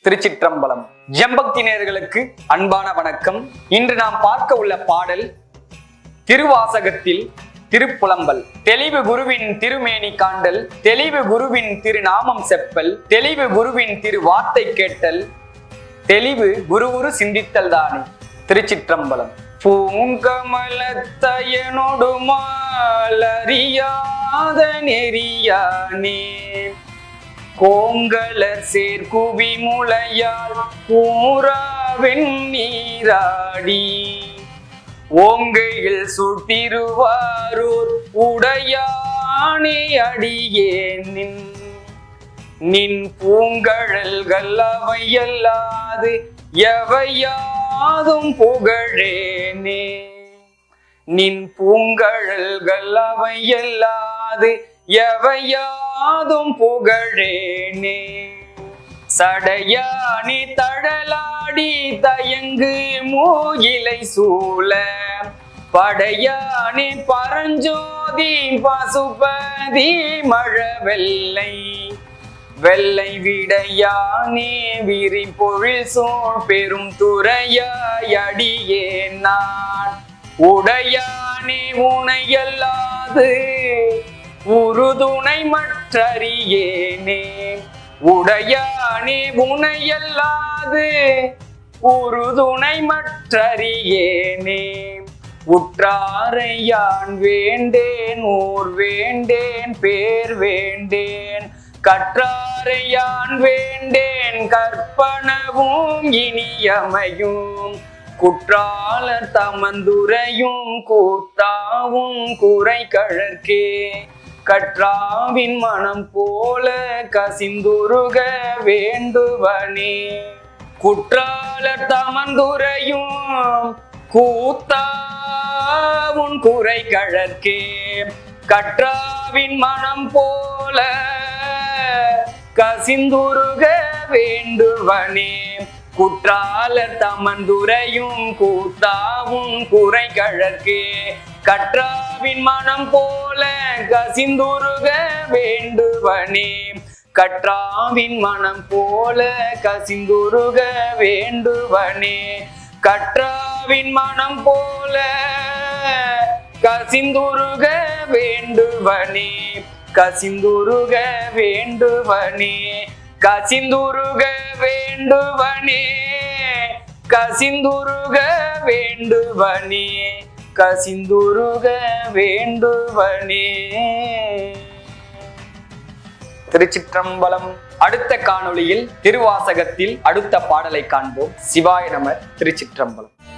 திருச்சிற்றம்பலம். ஜெம்பக்தி நேயர்களுக்கு அன்பான வணக்கம். இன்று நாம் பார்க்க உள்ள பாடல் திருவாசகத்தில் திருப்புலம்பல். தெளிவு குருவின் திருமேனி காண்டல், தெளிவு குருவின் திருநாமம் செப்பல், தெளிவு குருவின் திரு வார்த்தை கேட்டல், தெளிவு குரு சிந்தித்தல் தானே. திருச்சிற்றம்பலம். பூங்கமலத்தயனொடு மாலறியாத நெறியானே, கோங்கலர் சேர்குவி முளையால் கூறாவெண் நீராடி, ஓங்கையில் சுட்டிருவாரூர் உடையானே அடியேன் நின் பூங்கழல்கள் அவையல்லாது எவையாதும் புகழேனே. நின் பூங்கழல்கள் அவையல்லாது எவையாதும் புகழேனே. சடையானி தழலாடி தயங்கு மூயிலை சூழ, படையானி பரஞ்சோதி பசுபதி மழவெல்லை, வெள்ளை விடையானே விரி பொழில் சூழ் பெரும் துறையாய் அடியேன் நான், உடையானே உனையல்லாது உறுதுணை மற்றறியேனே. உடையானே உனையல்லாது உறுதுணை மற்றறியேனே. உற்றாரை யான் வேண்டேன், ஊர் வேண்டேன், பேர் வேண்டேன், கற்றாரை யான் வேண்டேன், கற்பனவும் இனியமையும், குற்றாலர் தமந்துரையும் கூத்தாவும் குறை கழற்கே. கற்றாவின் மனம் போல கசிந்துருக வேண்டுவனே. குற்றாலர் தமந்துரையும் கூத்தாவும் குறை கழற்கே. கற்றாவின் மனம் போல கசிந்துருக வேண்டுவனே. குற்றாலர் தமந்துரையும் கூத்தாவும் குறை கழற்கே. கற்றாவின் மனம் போல கசிந்துருக வேண்டுவனே. கற்றாவின் மனம் போல கசிந்துருக வேண்டுவனே. கற்றாவின் மனம் போல கசிந்துருக வேண்டுவனே. கசிந்துருக வேண்டுவனே. கசிந்துருக வேண்டுவனே. கசிந்துருக வேண்டுவனே. கசிந்துருக வேண்டுவனே. திருச்சிற்றம்பலம். அடுத்த காணொளியில் திருவாசகத்தில் அடுத்த பாடலை காண்போம். சிவாய நம. திருச்சிற்றம்பலம்.